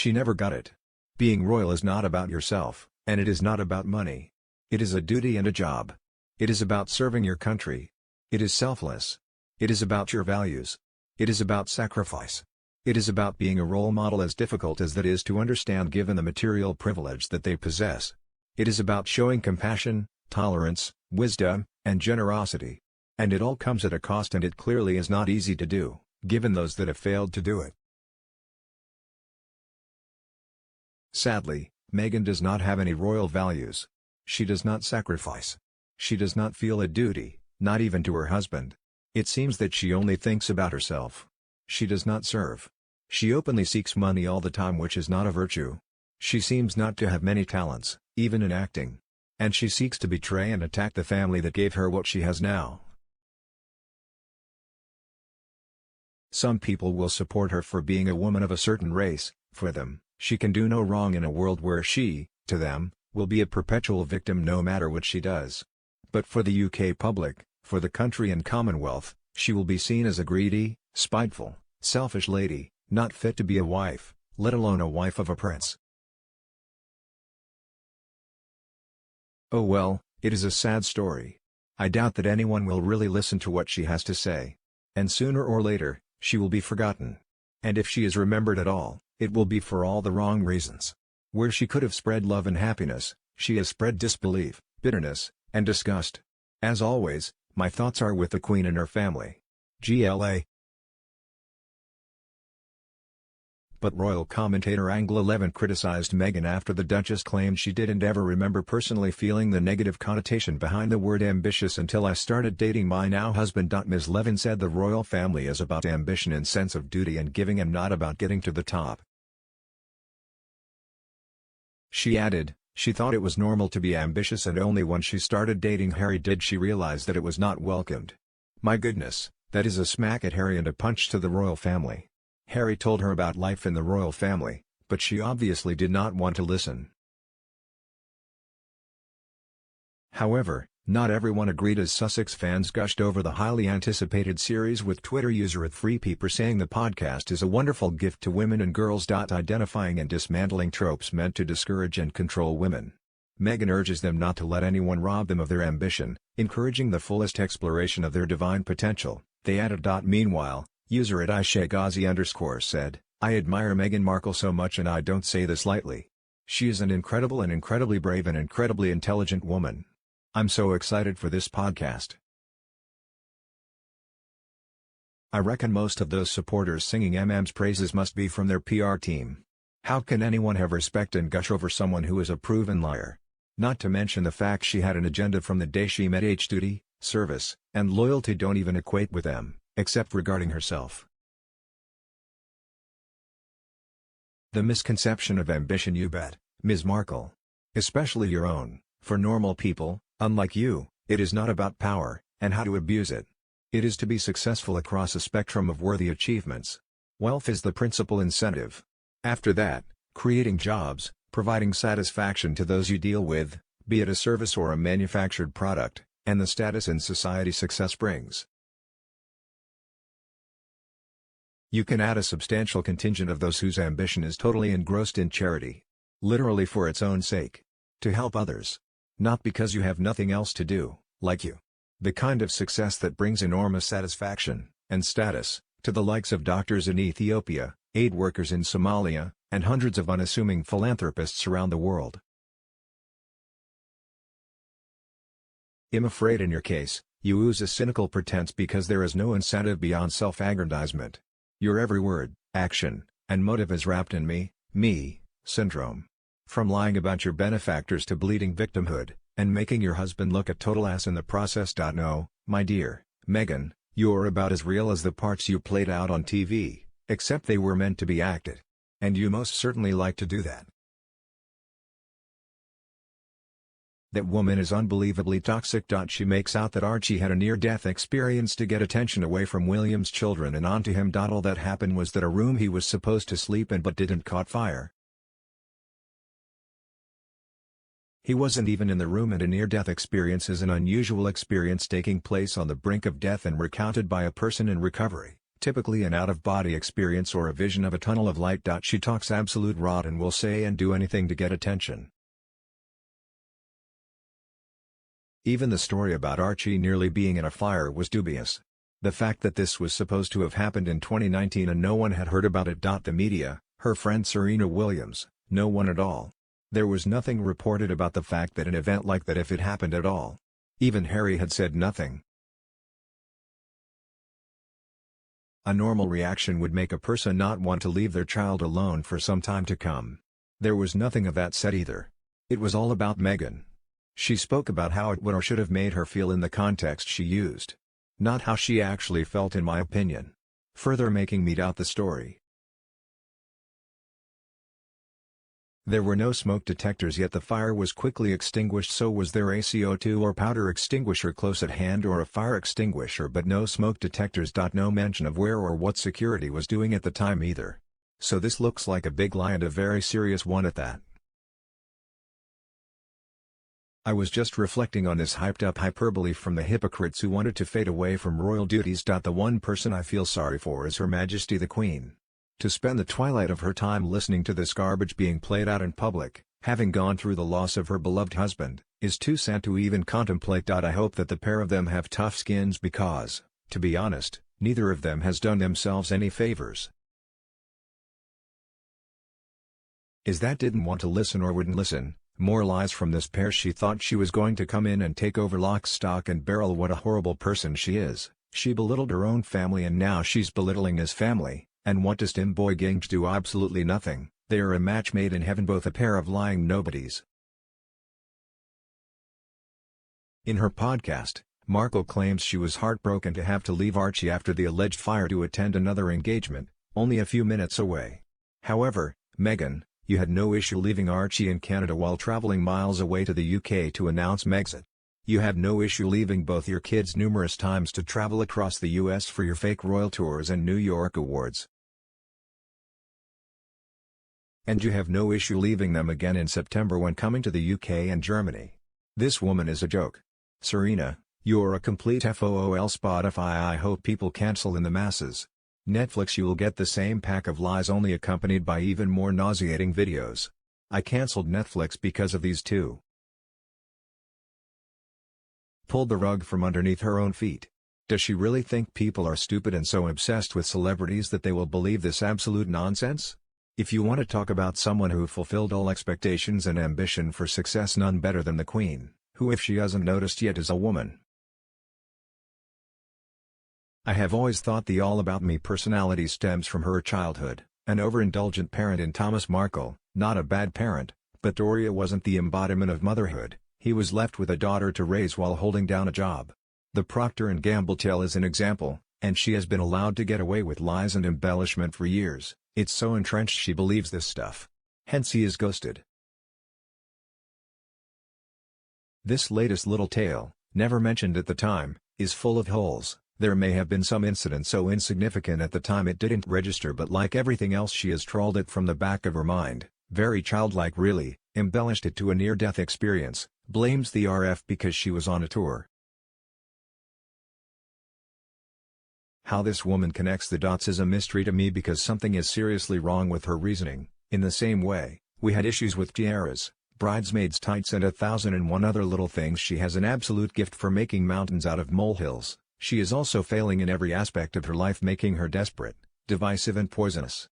She never got it. Being royal is not about yourself, and it is not about money. It is a duty and a job. It is about serving your country. It is selfless. It is about your values. It is about sacrifice. It is about being a role model, as difficult as that is to understand given the material privilege that they possess. It is about showing compassion, tolerance, wisdom, and generosity. And it all comes at a cost, and it clearly is not easy to do, given those that have failed to do it. Sadly, Meghan does not have any royal values. She does not sacrifice. She does not feel a duty, not even to her husband. It seems that she only thinks about herself. She does not serve. She openly seeks money all the time, which is not a virtue. She seems not to have many talents, even in acting. And she seeks to betray and attack the family that gave her what she has now. Some people will support her for being a woman of a certain race. For them, she can do no wrong in a world where she, to them, will be a perpetual victim no matter what she does. But for the UK public, for the country and Commonwealth, she will be seen as a greedy, spiteful, selfish lady, not fit to be a wife, let alone a wife of a prince. Oh well, it is a sad story. I doubt that anyone will really listen to what she has to say. And sooner or later, she will be forgotten. And if she is remembered at all, it will be for all the wrong reasons. Where she could have spread love and happiness, she has spread disbelief, bitterness, and disgust. As always, my thoughts are with the Queen and her family. GLA. But royal commentator Angle 11 criticized Meghan after the Duchess claimed she didn't ever remember personally feeling the negative connotation behind the word ambitious until I started dating my now husband. Ms. Levin said the royal family is about ambition and sense of duty and giving, and not about getting to the top. She added, she thought it was normal to be ambitious, and only when she started dating Harry did she realize that it was not welcomed. My goodness, that is a smack at Harry and a punch to the royal family. Harry told her about life in the royal family, but she obviously did not want to listen. However, not everyone agreed, as Sussex fans gushed over the highly anticipated series, with Twitter user @FreePeeper saying the podcast is a wonderful gift to women and girls. Identifying and dismantling tropes meant to discourage and control women. Meghan urges them not to let anyone rob them of their ambition, encouraging the fullest exploration of their divine potential, they added. Meanwhile, user @IShaGhazi_ said, I admire Meghan Markle so much, and I don't say this lightly. She is an incredible and incredibly brave and incredibly intelligent woman. I'm so excited for this podcast. I reckon most of those supporters singing MM's praises must be from their PR team. How can anyone have respect and gush over someone who is a proven liar? Not to mention the fact she had an agenda from the day she met. Duty, service, and loyalty don't even equate with them, except regarding herself. The misconception of ambition, you bet, Ms. Markle. Especially your own. For normal people, unlike you, it is not about power, and how to abuse it. It is to be successful across a spectrum of worthy achievements. Wealth is the principal incentive. After that, creating jobs, providing satisfaction to those you deal with, be it a service or a manufactured product, and the status in society success brings. You can add a substantial contingent of those whose ambition is totally engrossed in charity. Literally for its own sake. To help others. Not because you have nothing else to do, like you. The kind of success that brings enormous satisfaction, and status, to the likes of doctors in Ethiopia, aid workers in Somalia, and hundreds of unassuming philanthropists around the world. I'm afraid in your case, you ooze a cynical pretense because there is no incentive beyond self-aggrandizement. Your every word, action, and motive is wrapped in me syndrome. From lying about your benefactors to bleeding victimhood, and making your husband look a total ass in the process. No, my dear Meghan, you're about as real as the parts you played out on TV, except they were meant to be acted. And you most certainly like to do that. That woman is unbelievably toxic. She makes out that Archie had a near-death experience to get attention away from William's children and onto him. All that happened was that a room he was supposed to sleep in but didn't caught fire. He wasn't even in the room, and a near-death experience is an unusual experience taking place on the brink of death and recounted by a person in recovery, Typically an out-of-body experience or a vision of a tunnel of light. She talks absolute rot and will say and do anything to get attention. Even the story about Archie nearly being in a fire was dubious. The fact that this was supposed to have happened in 2019 and no one had heard about it. The media, her friend Serena Williams, no one at all. There was nothing reported about the fact that an event like that, if it happened at all. Even Harry had said nothing. A normal reaction would make a person not want to leave their child alone for some time to come. There was nothing of that said either. It was all about Meghan. She spoke about how it would or should have made her feel in the context she used. Not how she actually felt, in my opinion. Further making me doubt the story. There were no smoke detectors yet the fire was quickly extinguished. So was there a CO2 or powder extinguisher close at hand or a fire extinguisher, but no smoke detectors. No mention of where or what security was doing at the time either. So this looks like a big lie, and a very serious one at that. I was just reflecting on this hyped-up hyperbole from the hypocrites who wanted to fade away from royal duties. The one person I feel sorry for is Her Majesty the Queen. To spend the twilight of her time listening to this garbage being played out in public, having gone through the loss of her beloved husband, is too sad to even contemplate. I hope that the pair of them have tough skins because, to be honest, neither of them has done themselves any favors. Is that didn't want to listen or wouldn't listen? More lies from this pair. She thought she was going to come in and take over lock, stock and barrel. What a horrible person she is. She belittled her own family and now she's belittling his family. And what does Tim Boy Ginge do? Absolutely nothing. They are a match made in heaven, both a pair of lying nobodies. In her podcast, Markle claims she was heartbroken to have to leave Archie after the alleged fire to attend another engagement, only a few minutes away. However, Meghan, you had no issue leaving Archie in Canada while traveling miles away to the UK to announce Megxit. You have no issue leaving both your kids numerous times to travel across the US for your fake royal tours and New York awards. And you have no issue leaving them again in September when coming to the UK and Germany. This woman is a joke. Serena, you're a complete FOOL. Spotify, I hope people cancel in the masses. Netflix, you will get the same pack of lies only accompanied by even more nauseating videos. I cancelled Netflix because of these two. Pulled the rug from underneath her own feet. Does she really think people are stupid and so obsessed with celebrities that they will believe this absolute nonsense? If you want to talk about someone who fulfilled all expectations and ambition for success, none better than the Queen, who, if she hasn't noticed yet, is a woman. I have always thought the all-about-me personality stems from her childhood, an overindulgent parent in Thomas Markle, not a bad parent, but Doria wasn't the embodiment of motherhood. He was left with a daughter to raise while holding down a job. The Procter & Gamble tale is an example, and she has been allowed to get away with lies and embellishment for years. It's so entrenched she believes this stuff. Hence he is ghosted. This latest little tale, never mentioned at the time, is full of holes. There may have been some incident so insignificant at the time it didn't register, but like everything else she has trawled it from the back of her mind, very childlike really, embellished it to a near-death experience, blames the RF because she was on a tour. How this woman connects the dots is a mystery to me, because something is seriously wrong with her reasoning. In the same way, we had issues with tiaras, bridesmaids' tights and 1,001 other little things. She has an absolute gift for making mountains out of molehills. She is also failing in every aspect of her life, making her desperate, divisive and poisonous.